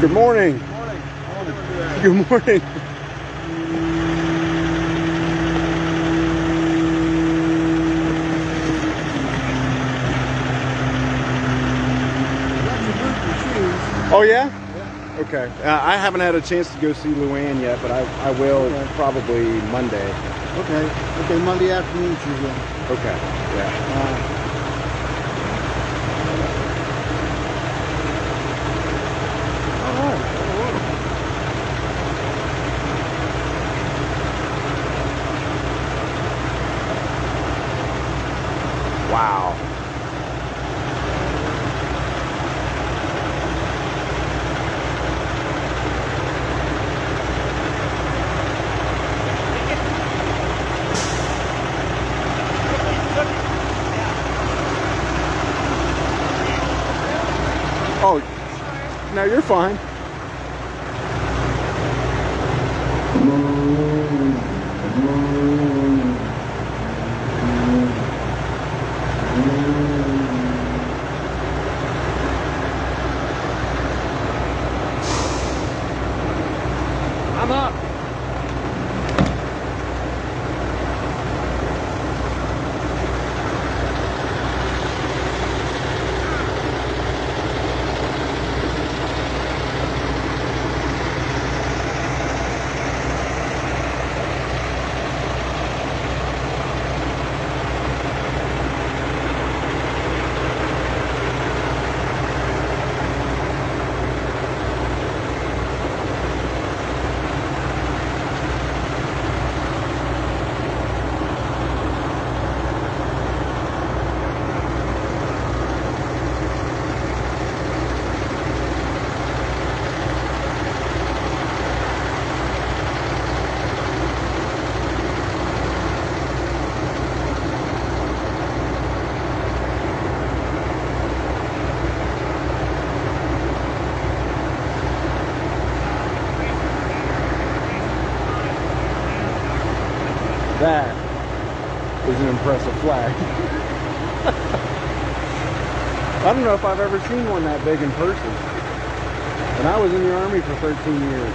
Good morning. Good morning. Oh yeah? Okay. I haven't had a chance to go see Luann yet, but I will probably Monday. Okay, Monday afternoon she's in. Okay, yeah. Wow. Oh, no, you're fine. I'm up. That is an impressive flag. I don't know if I've ever seen one that big in person. And I was in the Army for 13 years.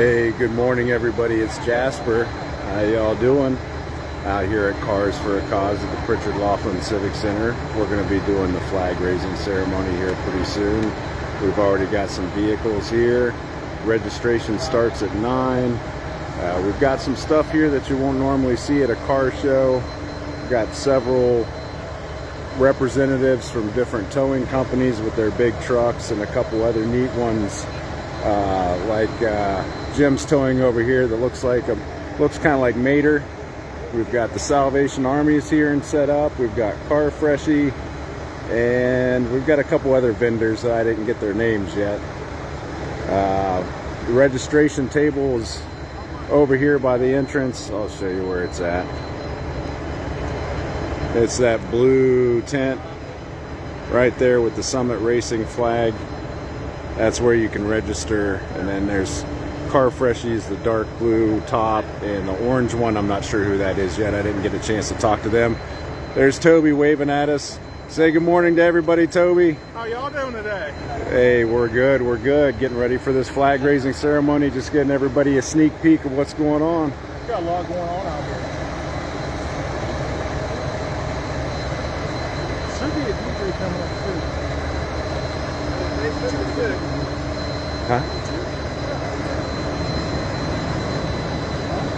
Hey, good morning everybody, it's Jasper. How y'all doing? Out here at Cars for a Cause at the Pritchard Laughlin Civic Center. We're going to be doing the flag raising ceremony here pretty soon. We've already got some vehicles here. Registration starts at 9. We've got some stuff here that you won't normally see at a car show. We've got several representatives from different towing companies with their big trucks and a couple other neat ones. Like Jim's towing over here that looks kind of like Mater. We've got the Salvation Armies here and set up. We've got Car Freshie, and we've got a couple other vendors that I didn't get their names yet. The registration table is over here by the entrance. I'll show you where it's at. It's that blue tent right there with the Summit Racing flag. That's where you can register. And then there's Car Freshies, the dark blue top, and the orange one. I'm not sure who that is yet. I didn't get a chance to talk to them. There's Toby waving at us. Say good morning to everybody, Toby. How y'all doing today? Hey, we're good. We're good. Getting ready for this flag raising ceremony. Just getting everybody a sneak peek of what's going on. Got a lot going on out here. Should be a DJ coming up too. Huh?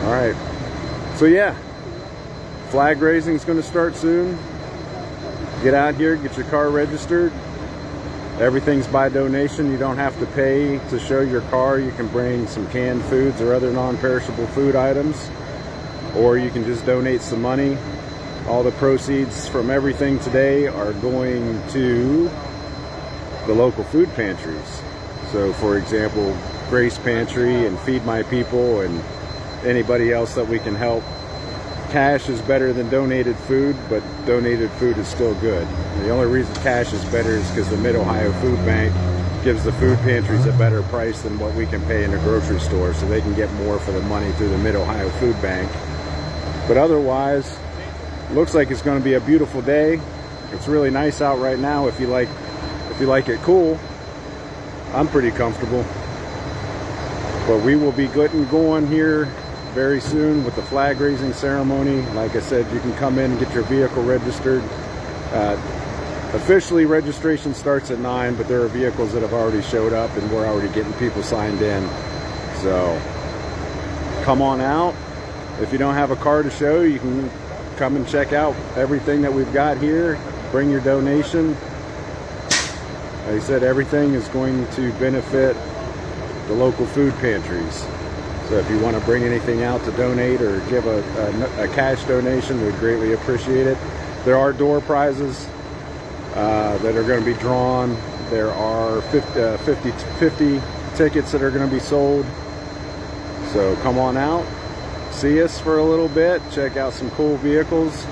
All right. So yeah, flag raising is going to start soon. Get out here, get your car registered. Everything's by donation. You don't have to pay to show your car. You can bring some canned foods or other non-perishable food items, or you can just donate some money. All the proceeds from everything today are going to the local food pantries. So for example, Grace Pantry and Feed My People and anybody else that we can help. Cash is better than donated food, but donated food is still good. And the only reason cash is better is because the Mid-Ohio Food Bank gives the food pantries a better price than what we can pay in a grocery store, so they can get more for the money through the Mid-Ohio Food Bank. But otherwise, looks like it's going to be a beautiful day. It's really nice out right now if you like it cool. I'm pretty comfortable. But we will be good and going here very soon with the flag raising ceremony. Like I said, you can come in and get your vehicle registered. Officially registration starts at 9, but there are vehicles that have already showed up and we're already getting people signed in. So come on out. If you don't have a car to show, you can come and check out everything that we've got here. Bring your donation. Like I said, everything is going to benefit the local food pantries. So if you want to bring anything out to donate or give a cash donation, we'd greatly appreciate it. There are door prizes that are going to be drawn. There are 50 tickets that are going to be sold. So come on out, see us for a little bit, check out some cool vehicles.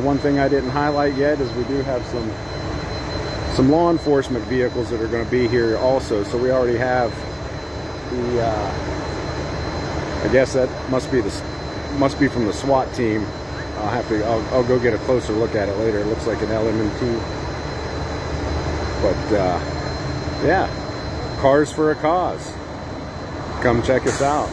One thing I didn't highlight yet is we do have some law enforcement vehicles that are going to be here also. So we already have the I guess that must be from the SWAT team. I'll go get a closer look at it later. It looks like an LMNT. But yeah, Cars for a Cause. Come check us out.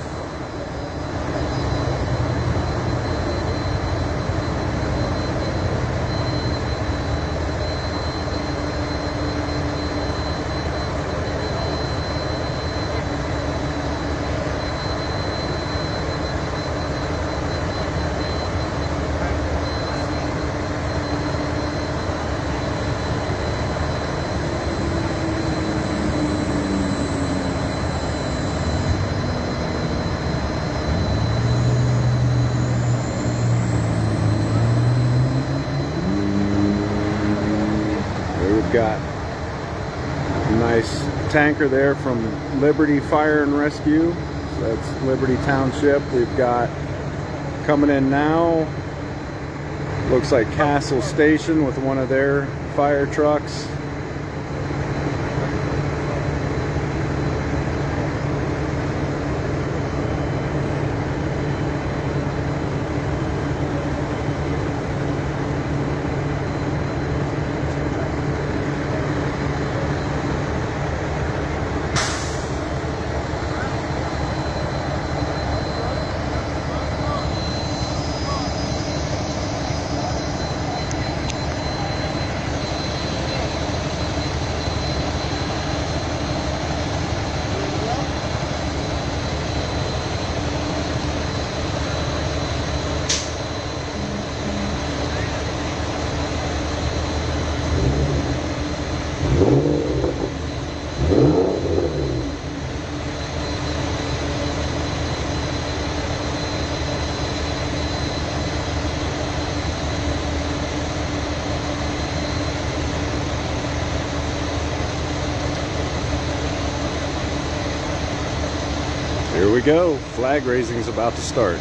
Got a nice tanker there from Liberty Fire and Rescue. So that's Liberty Township. We've got coming in now, looks like Castle Station with one of their fire trucks. we go. Flag raising is about to start.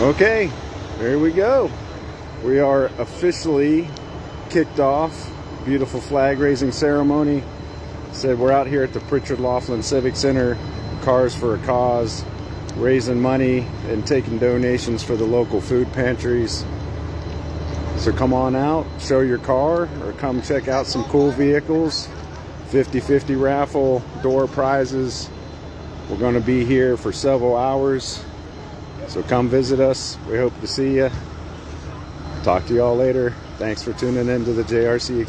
Okay, there we go. We are officially kicked off. Beautiful flag raising ceremony. Said we're out here at the Pritchard Laughlin Civic Center, Cars for a Cause, raising money and taking donations for the local food pantries. So come on out, show your car, or come check out some cool vehicles. 50-50 raffle, door prizes. We're going to be here for several hours. So come visit us. We hope to see you. Talk to you all later. Thanks for tuning in to the JRC.